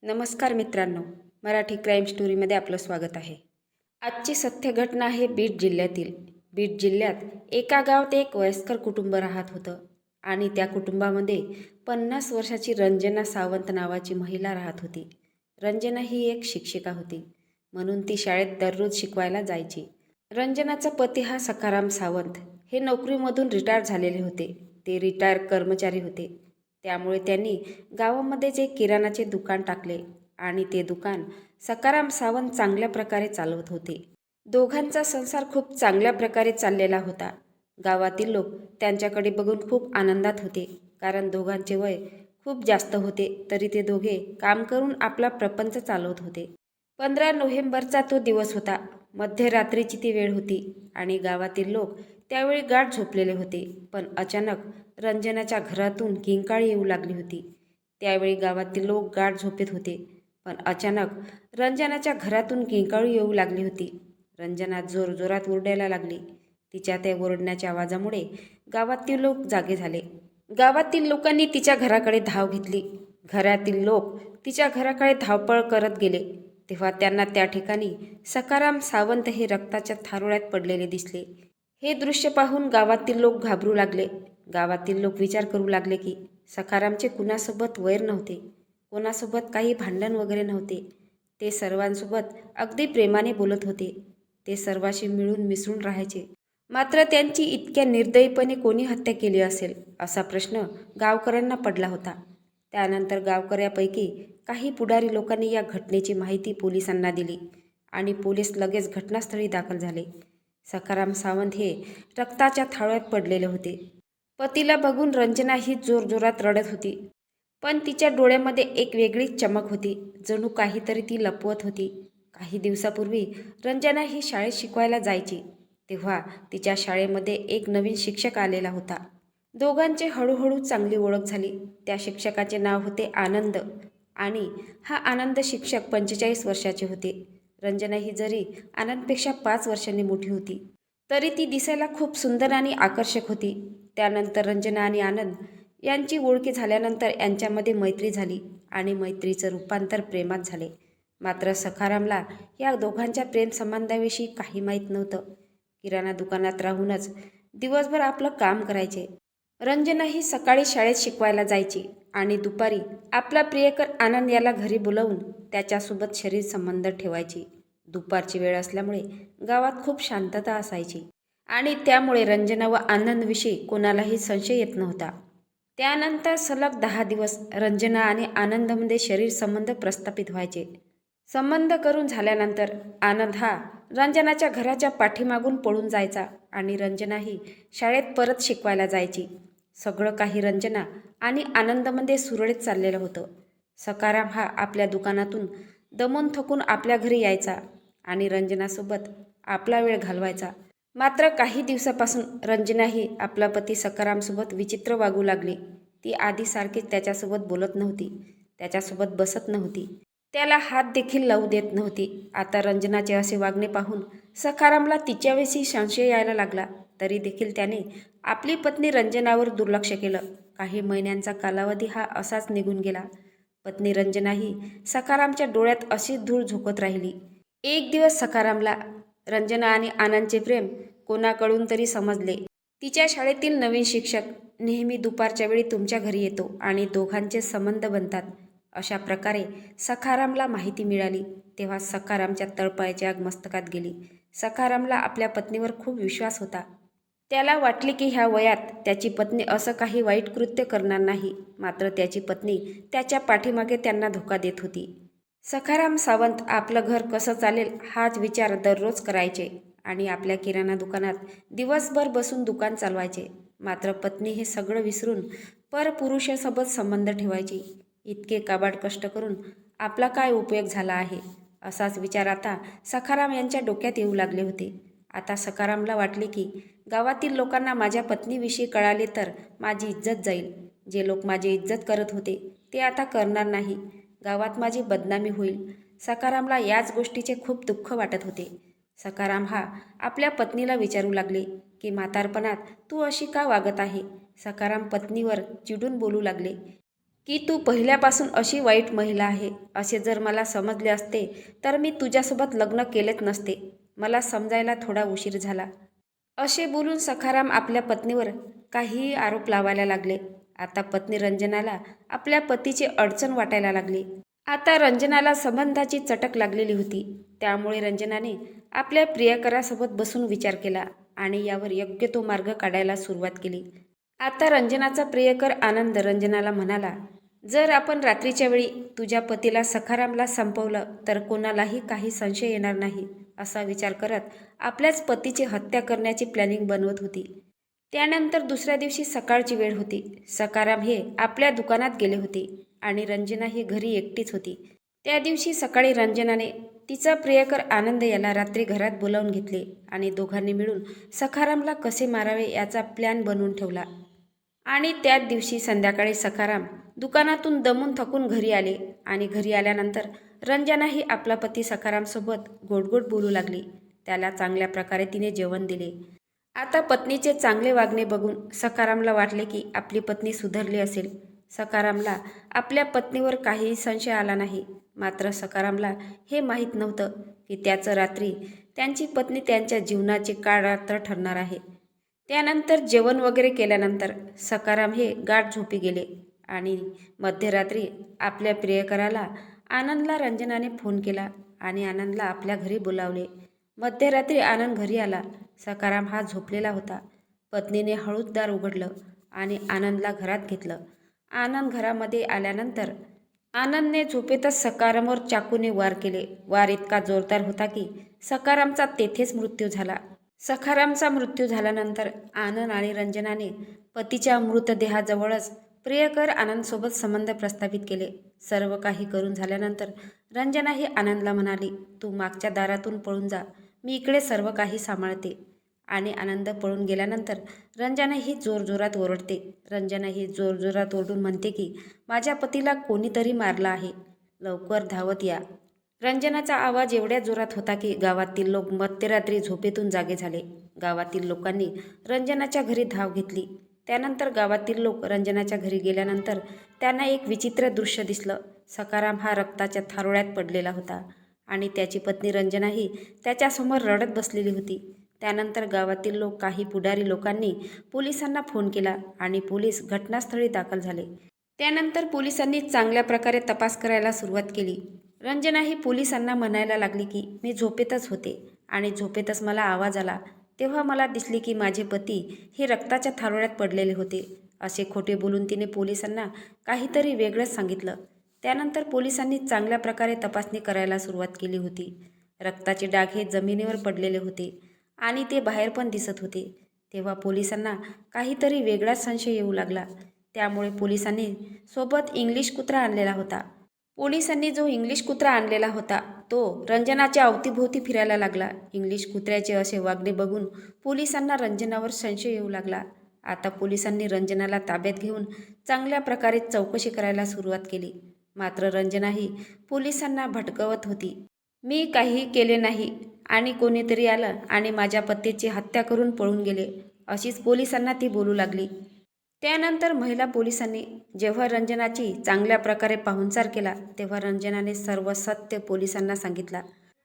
नमस्कार मित्रांनो, मराठी क्राईम स्टोरीमध्ये आपलं स्वागत आहे. आजची सत्य घटना आहे बीड जिल्ह्यातील. बीड जिल्ह्यात एका गावात एक वयस्कर कुटुंब राहत होतं आणि त्या कुटुंबामध्ये 50 वर्षाची रंजना सावंत नावाची महिला राहत होती. रंजना ही एक शिक्षिका होती, म्हणून ती शाळेत दररोज शिकवायला जायची. रंजनाचा पती हा सखाराम सावंत हे नोकरीमधून रिटायर झालेले होते. ते रिटायर कर्मचारी होते. त्यामुळे त्यांनी गावामध्येच एक किराणाचे दुकान टाकले आणि ते दुकान सखाराम सावंत चांगल्या प्रकारे चालवत होते. दोघांचा संसार खूप चांगल्या प्रकारे चाललेला होता. गावातील लोक त्यांच्याकडे बघून खूप आनंदात होते, कारण दोघांचे वय खूप जास्त होते तरी ते दोघे काम करून आपला प्रपंच चालवत होते. 15 नोव्हेंबरचा तो दिवस होता. मध्यरात्रीची ती वेळ होती आणि गावातील लोक त्यावेळी गाढ झोपलेले होते. पण अचानक रंजनाच्या घरातून किंकाळी येऊ लागली होती. त्यावेळी गावातील लोक गाढ झोपेत होते, पण अचानक रंजनाच्या घरातून किंकाळी येऊ लागली होती. रंजना जोरजोरात ओरडायला लागली. तिच्या त्या ओरडण्याच्या आवाजामुळे गावातील लोक जागे झाले. गावातील लोकांनी तिच्या घराकडे धाव घेतली. घरातील लोक तिच्या घराकडे धावपळ करत गेले, तेव्हा त्यांना त्या ठिकाणी सखाराम सावंत हे रक्ताच्या थारोळ्यात पडलेले दिसले. हे दृश्य पाहून गावातील लोक घाबरू लागले. गावातील लोक विचार करू लागले की सखारामचे कुणासोबत वैर नव्हते, कोणासोबत काही भांडण वगैरे नव्हते. ते सर्वांसोबत अगदी प्रेमाने बोलत होते. ते सर्वांशी मिळून मिसळून राहायचे. मात्र त्यांची इतक्या निर्दयीपणे कोणी हत्या केली असेल असा प्रश्न गावकऱ्यांना पडला होता. त्यानंतर गावकऱ्यापैकी काही पुढारी लोकांनी या घटनेची माहिती पोलिसांना दिली आणि पोलीस लगेच घटनास्थळी दाखल झाले. सखाराम सावंत हे रक्ताच्या थारोळ्यात पडलेले होते. पतीला बघून रंजना ही जोरजोरात रडत होती, पण तिच्या डोळ्यामध्ये एक वेगळीच चमक होती, जणू काहीतरी ती लपवत होती. काही दिवसापूर्वी रंजना ही शाळेत शिकवायला जायची, तेव्हा तिच्या शाळेमध्ये एक नवीन शिक्षक आलेला होता. दोघांची हळूहळू चांगली ओळख झाली. त्या शिक्षकाचे नाव होते आनंद आणि हा आनंद शिक्षक 45 वर्षाचे होते. रंजना ही जरी आनंदपेक्षा 5 वर्षांनी मोठी होती, तरी ती दिसायला खूप सुंदर आणि आकर्षक होती. त्यानंतर रंजना आणि आनंद यांची ओळखी झाल्यानंतर यांच्यामध्ये मैत्री झाली आणि मैत्रीचं रूपांतर प्रेमात झाले. मात्र सखारामला या दोघांच्या प्रेमसंबंधाविषयी काही माहीत नव्हतं. किराणा दुकानात राहूनच दिवसभर आपलं काम करायचे. रंजना ही सकाळी शाळेत शिकवायला जायची आणि दुपारी आपला प्रियकर आनंद याला घरी बोलावून त्याच्यासोबत शरीर संबंध ठेवायची. दुपारची वेळ असल्यामुळे गावात खूप शांतता असायची आणि त्यामुळे रंजना व आनंदविषयी कोणालाही संशय येत नव्हता. त्यानंतर सलग 10 दिवस रंजना आणि आनंदमध्ये शरीर संबंध प्रस्थापित व्हायचे. संबंध करून झाल्यानंतर आनंद हा रंजनाच्या घराच्या पाठीमागून पळून जायचा आणि रंजनाही शाळेत परत शिकवायला जायची. सगळं काही रंजना आणि आनंदमध्ये सुरळीत चाललेलं होतं. सखाराम हा आपल्या दुकानातून दमून थकून आपल्या घरी यायचा आणि रंजनासोबत आपला वेळ घालवायचा. मात्र काही दिवसापासून रंजना ही आपला पती सखारामसोबत विचित्र वागू लागली. ती आधीसारखीच त्याच्यासोबत बोलत नव्हती, त्याच्यासोबत बसत नव्हती, त्याला हात देखील लावू देत नव्हती. आता रंजनाचे असे वागणे पाहून सखारामला तिच्याविषयी संशय यायला लागला. तरी देखील त्याने आपली पत्नी रंजनावर दुर्लक्ष केलं. काही महिन्यांचा कालावधी हा असाच निघून गेला. पत्नी रंजनाही सखारामच्या डोळ्यात अशीच धूळ झोकत राहिली. एक दिवस सखारामला रंजना आणि आनंदचे प्रेम कोणाकडून तरी समजले. तिच्या शाळेतील नवीन शिक्षक नेहमी दुपारच्या वेळी तुमच्या घरी येतो आणि दोघांचे संबंध बनतात, अशा प्रकारे सखारामला माहिती मिळाली. तेव्हा सखारामच्या तळपायाची आग मस्तकात गेली. सखारामला आपल्या पत्नीवर खूप विश्वास होता. त्याला वाटले की ह्या वयात त्याची पत्नी असं काही वाईट कृत्य करणार नाही. मात्र त्याची पत्नी त्याच्या पाठीमागे त्यांना धोका देत होती. सखाराम सावंत आपलं घर कसं चालेल हाच विचार दररोज करायचे आणि आपल्या किराणा दुकानात दिवसभर बसून दुकान चालवायचे. मात्र पत्नी हे सगळं विसरून परपुरुषासोबत संबंध ठेवायची. इतके काबाड कष्ट करून आपला काय उपयोग झाला आहे, असाच विचार आता सखाराम यांच्या डोक्यात येऊ लागले होते. आता सखारामला वाटले की गावातील लोकांना माझ्या पत्नीविषयी कळाले तर माझी इज्जत जाईल. जे लोक माझी इज्जत करत होते ते आता करणार नाही. गावात माझी बदनामी होईल. सखारामला याच गोष्टीचे खूप दुःख वाटत होते. सखाराम हा आपल्या पत्नीला विचारू लागले की म्हातारपणात तू अशी का वागत आहे. सखाराम पत्नीवर चिडून बोलू लागले. की तू पहिल्यापासून अशी वाईट महिला आहे असे जर मला समजले असते तर मी तुझ्यासोबत लग्न केलेच नसते. मला समजायला थोडा उशीर झाला. असे बोलून सखाराम आपल्या पत्नीवर काहीही आरोप लावायला लागले. आता पत्नी रंजनाला आपल्या पतीची अडचण वाटायला लागली. आता रंजनाला संबंधाची चटक लागलेली होती. त्यामुळे रंजनाने आपल्या प्रियकरासोबत बसून विचार केला आणि यावर योग्य तो मार्ग काढायला सुरुवात केली. आता रंजनाचा प्रियकर आनंद रंजनाला म्हणाला, जर आपण रात्रीच्या वेळी तुझ्या पतीला सखारामला संपवलं तर कोणालाही काही संशय येणार नाही असा विचार करत आपल्याच पतीची हत्या करण्याची प्लॅनिंग बनवत होती. त्यानंतर दुसऱ्या दिवशी सकाळची वेळ होती. सखाराम हे आपल्या दुकानात गेले होते आणि रंजना ही घरी एकटीच होती. त्या दिवशी सकाळी रंजनाने तिचा प्रियकर आनंद याला रात्री घरात बोलावून घेतले आणि दोघांनी मिळून सखारामला कसे मारावे याचा प्लॅन बनवून ठेवला. आणि त्याच दिवशी संध्याकाळी सखाराम दुकानातून दमून थकून घरी आले आणि घरी आल्यानंतर रंजनाही आपला पती सखारामसोबत गोडगोड बोलू लागली. त्याला चांगल्या प्रकारे तिने जेवण दिले. आता पत्नीचे चांगले वागणे बघून सखारामला वाटले की आपली पत्नी सुधारली असेल. सखारामला आपल्या पत्नीवर काहीही संशय आला नाही. मात्र सखारामला हे माहीत नव्हतं की त्याचं रात्री त्यांची पत्नी त्यांच्या जीवनाचे काळ रात्र ठरणार आहे. त्यानंतर जेवण वगैरे केल्यानंतर सखाराम हे गाढ झोपी गेले आणि मध्यरात्री आपल्या प्रियकराला आनंदला रंजनाने फोन केला आणि आनंदला आपल्या घरी बोलावले. मध्यरात्री आनंद घरी आला. सखाराम हा झोपलेला होता. पत्नीने हळूच दार उघडलं आणि आनंदला घरात घेतलं. आनंद घरामध्ये आल्यानंतर आनंदने झोपेतच सखारामवर चाकूने वार केले. वार इतका जोरदार होता की सखारामचा तेथेच मृत्यू झाला. सखारामचा मृत्यू झाल्यानंतर आनंद आणि रंजनाने पतीच्या मृतदेहाजवळच प्रियकर आनंदसोबत संबंध प्रस्थापित केले. सर्व काही करून झाल्यानंतर रंजना ही आनंदला म्हणाली, तू मागच्या दारातून पळून जा, मी इकडे सर्व काही सांभाळते. आणि आनंद पळून गेल्यानंतर रंजना ही जोरजोरात ओरडते. रंजना ही जोरजोरात ओरडून म्हणते की माझ्या पतीला कोणीतरी मारलं आहे, लवकर धावत या. रंजनाचा आवाज एवढ्या जोरात होता की गावातील लोक मध्यरात्री झोपेतून जागे झाले. गावातील लोकांनी रंजनाच्या घरी धाव घेतली. त्यानंतर गावातील लोक रंजनाच्या घरी गेल्यानंतर त्यांना एक विचित्र दृश्य दिसलं. सखाराम हा रक्ताच्या थारोळ्यात पडलेला होता आणि त्याची पत्नी रंजनाही त्याच्यासमोर रडत बसलेली होती. त्यानंतर गावातील लोक काही पुढारी लोकांनी पोलिसांना फोन केला आणि पोलीस घटनास्थळी दाखल झाले. त्यानंतर पोलिसांनी चांगल्या प्रकारे तपास करायला सुरुवात केली. रंजना ही पोलिसांना म्हणायला लागली की मी झोपेतच होते आणि झोपेतच मला आवाज आला, तेव्हा मला दिसले की माझे पती हे रक्ताच्या थारोळ्यात पडलेले होते. असे खोटे बोलून तिने पोलिसांना काहीतरी वेगळंच सांगितलं. त्यानंतर पोलिसांनी चांगल्या प्रकारे तपासणी करायला सुरुवात केली होती. रक्ताचे डाग हे जमिनीवर पडलेले होते आणि ते बाहेर पण दिसत होते. तेव्हा पोलिसांना काहीतरी वेगळाच संशय येऊ लागला. त्यामुळे पोलिसांनी सोबत इंग्लिश कुत्रा आणलेला होता. पोलिसांनी जो इंग्लिश कुत्रा आणलेला होता तो रंजनाच्या अवतीभोवती फिरायला लागला. इंग्लिश कुत्र्याचे असे वागणे बघून पोलिसांना रंजनावर संशय येऊ लागला. आता पोलिसांनी रंजनाला ताब्यात घेऊन चांगल्या प्रकारे चौकशी करायला सुरुवात केली. मात्र रंजना ही पोलिसांना भटकवत होती. मी काहीही केले नाही आणि कोणीतरी आलं आणि माझ्या पतीची हत्या करून पळून गेले, अशीच पोलिसांना ती बोलू लागली. त्यानंतर महिला पोलिसांनी जेव्हा रंजनाची चांगल्या प्रकारे पाहुणचार केला तेव्हा रंजनाने सर्व सत्य पोलिसांना सांगितलं.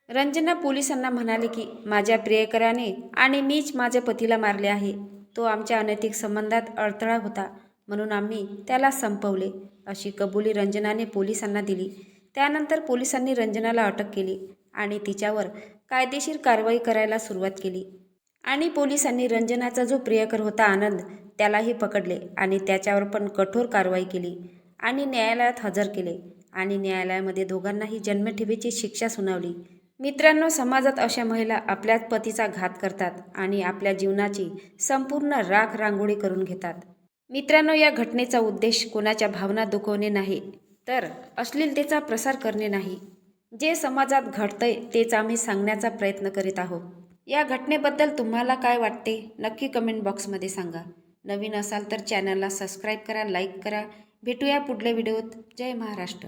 रंजना पोलिसांना म्हणाले की माझ्या प्रियकराने आणि मीच माझ्या पतीला मारले आहे. तो आमच्या अनैतिक संबंधात अडथळा होता म्हणून आम्ही त्याला संपवले, अशी कबुली रंजनाने पोलिसांना दिली. त्यानंतर पोलिसांनी रंजनाला अटक केली आणि तिच्यावर कायदेशीर कारवाई करायला सुरुवात केली. आणि पोलिसांनी रंजनाचा जो प्रियकर होता आनंद त्यालाही पकडले आणि त्याच्यावर पण कठोर कारवाई केली आणि न्यायालयात हजर केले आणि न्यायालयामध्ये दोघांनाही जन्मठेपेची शिक्षा सुनावली. मित्रांनो, समाजात अशा महिला आपल्याच पतीचा घात करतात आणि आपल्या जीवनाची संपूर्ण राख रांगोळी करून घेतात. मित्रांनो, या घटनेचा उद्देश कोणाच्या भावना दुखवणे नाही तर अश्लीलतेचा प्रसार करणे नाही. जे समाजात घडतंय तेच आम्ही सांगण्याचा प्रयत्न करीत आहोत. या घटनेबद्दल तुम्हाला काय वाटते नक्की कमेंट बॉक्समध्ये सांगा. नवीन असाल तर चॅनलला सबस्क्राईब करा, लाईक करा. भेटूया पुढल्या व्हिडिओत. जय महाराष्ट्र.